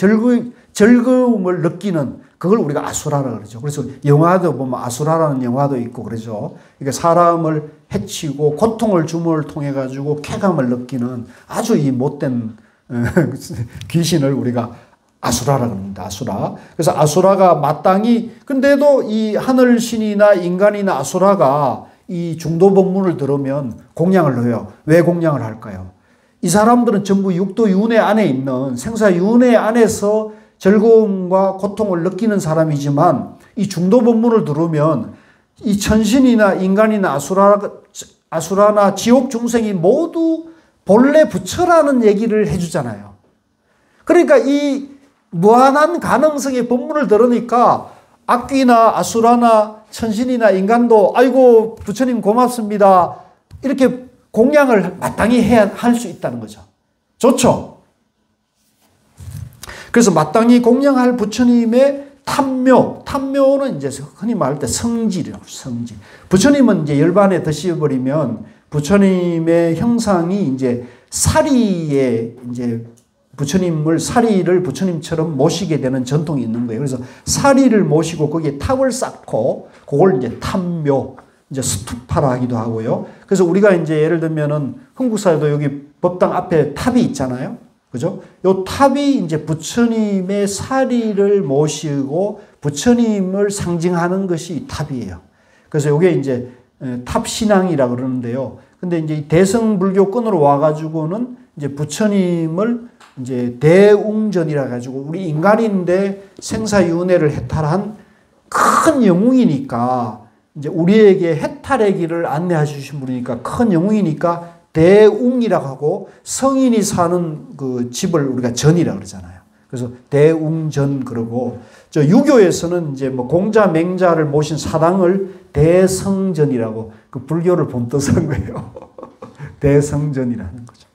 즐거움을 느끼는 그걸 우리가 아수라라 그러죠. 그래서 영화도 보면 아수라라는 영화도 있고 그러죠. 그러니까 사람을 해치고 고통을 줌을 통해 가지고 쾌감을 느끼는 아주 이 못된 귀신을 우리가 아수라라고 합니다. 아수라. 그래서 아수라가 마땅히 근데도 이 하늘신이나 인간이나 아수라가 이 중도법문을 들으면 공양을 해요. 왜 공양을 할까요? 이 사람들은 전부 육도윤회 안에 있는 생사윤회 안에서 즐거움과 고통을 느끼는 사람이지만 이 중도법문을 들으면 이 천신이나 인간이나 아수라나 지옥 중생이 모두 본래 부처라는 얘기를 해주잖아요. 그러니까 이 무한한 가능성의 법문을 들으니까 악귀나 아수라나 천신이나 인간도 아이고 부처님 고맙습니다. 이렇게 공양을 마땅히 할 수 있다는 거죠. 좋죠? 그래서 마땅히 공양할 부처님의 탐묘는 이제 흔히 말할 때 성질이라고 성질. 부처님은 이제 열반에 드셔버리면 부처님의 형상이 이제 사리에 이제 사리를 부처님처럼 모시게 되는 전통이 있는 거예요. 그래서 사리를 모시고 거기에 탑을 쌓고 그걸 이제 탐묘, 이제 스투파라 하기도 하고요. 그래서 우리가 이제 예를 들면은 흥국사에도 여기 법당 앞에 탑이 있잖아요. 그죠? 요 탑이 이제 부처님의 사리를 모시고 부처님을 상징하는 것이 탑이에요. 그래서 요게 이제 탑신앙이라 그러는데요. 근데 이제 대성불교권으로 와가지고는 이제 부처님을 이제 대웅전이라 가지고 우리 인간인데 생사윤회를 해탈한 큰 영웅이니까 이제 우리에게 해탈의 길을 안내해 주신 분이니까 큰 영웅이니까 대웅이라고 하고 성인이 사는 그 집을 우리가 전이라 그러잖아요. 그래서 대웅전 그러고 저 유교에서는 이제 뭐 공자 맹자를 모신 사당을 대성전이라고 그 불교를 본떠한 거예요. 대성전이라는 거죠.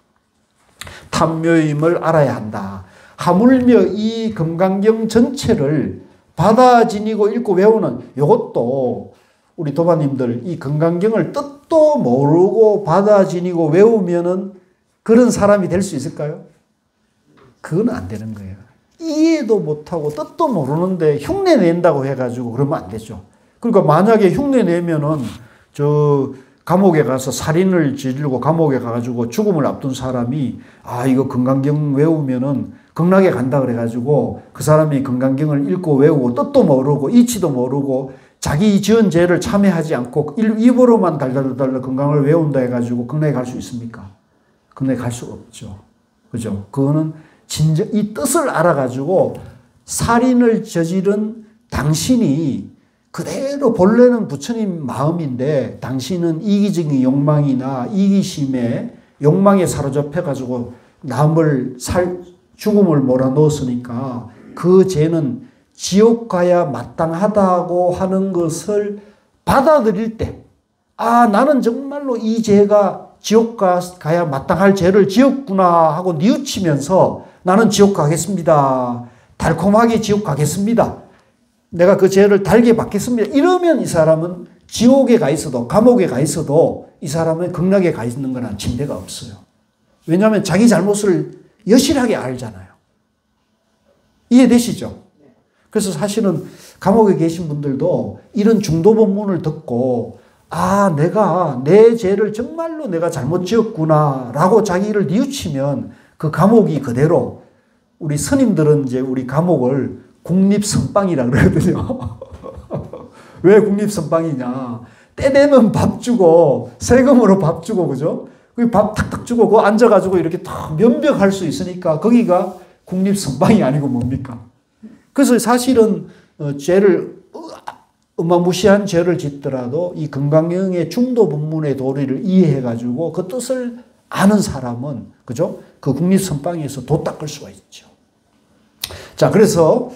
탐묘임을 알아야 한다. 하물며 이 금강경 전체를 받아 지니고 읽고 외우는 이것도 우리 도반님들 이 금강경을 뜻도 모르고 받아 지니고 외우면은 그런 사람이 될 수 있을까요? 그건 안 되는 거예요. 이해도 못하고 뜻도 모르는데 흉내 낸다고 해가지고 그러면 안 되죠. 그러니까 만약에 흉내 내면은 저 감옥에 가서 살인을 저지르고 감옥에 가가지고 죽음을 앞둔 사람이 아 이거 금강경 외우면은 극락에 간다 그래가지고 그 사람이 금강경을 읽고 외우고 뜻도 모르고 이치도 모르고 자기 지은 죄를 참회하지 않고 입으로만 달달달달 금강을 외운다 해가지고 극락에 갈 수 있습니까? 극락에 갈 수 없죠. 그죠? 그거는 진정 이 뜻을 알아가지고 살인을 저지른 당신이 그대로 본래는 부처님 마음인데 당신은 이기적인 욕망이나 이기심에 욕망에 사로잡혀가지고 남을 죽음을 몰아넣었으니까 그 죄는 지옥 가야 마땅하다고 하는 것을 받아들일 때, 아, 나는 정말로 이 죄가 지옥 가야 마땅할 죄를 지었구나 하고 뉘우치면서 나는 지옥 가겠습니다. 달콤하게 지옥 가겠습니다. 내가 그 죄를 달게 받겠습니다. 이러면 이 사람은 지옥에 가 있어도 감옥에 가 있어도 이 사람은 극락에 가 있는 거나 침대가 없어요. 왜냐하면 자기 잘못을 여실하게 알잖아요. 이해되시죠? 그래서 사실은 감옥에 계신 분들도 이런 중도 본문을 듣고 아, 내가 내 죄를 정말로 내가 잘못 지었구나 라고 자기를 뉘우치면 그 감옥이 그대로, 우리 스님들은 이제 우리 감옥을 국립선방이라 그러거든요. 왜 국립선방이냐? 때 되면 밥 주고 세금으로 밥 주고 그죠? 밥 탁탁 주고 그거 앉아가지고 이렇게 탁 면벽할 수 있으니까 거기가 국립선방이 아니고 뭡니까? 그래서 사실은 죄를 어마무시한 죄를 짓더라도 이 금강경의 중도 본문의 도리를 이해해가지고 그 뜻을 아는 사람은 그죠? 그 국립선방에서 도 닦을 수가 있죠. 자, 그래서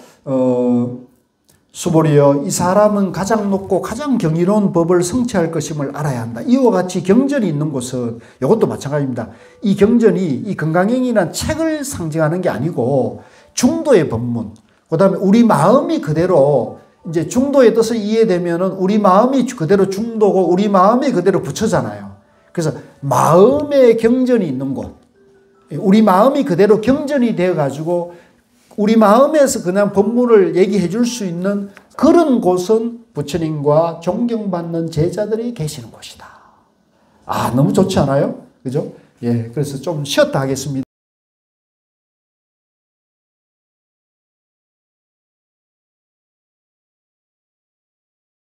수보리여, 이 사람은 가장 높고 가장 경이로운 법을 성취할 것임을 알아야 한다. 이와 같이 경전이 있는 곳은 이것도 마찬가지입니다. 이 경전이 이 금강경이라는 책을 상징하는 게 아니고 중도의 법문, 그 다음에 우리 마음이 그대로 이제 중도의 뜻을 이해되면은 우리 마음이 그대로 중도고 우리 마음이 그대로 부처잖아요. 그래서 마음의 경전이 있는 곳, 우리 마음이 그대로 경전이 되어 가지고 우리 마음에서 그냥 법문을 얘기해 줄 수 있는 그런 곳은 부처님과 존경받는 제자들이 계시는 곳이다. 아, 너무 좋지 않아요? 그죠? 예, 그래서 좀 쉬었다 하겠습니다.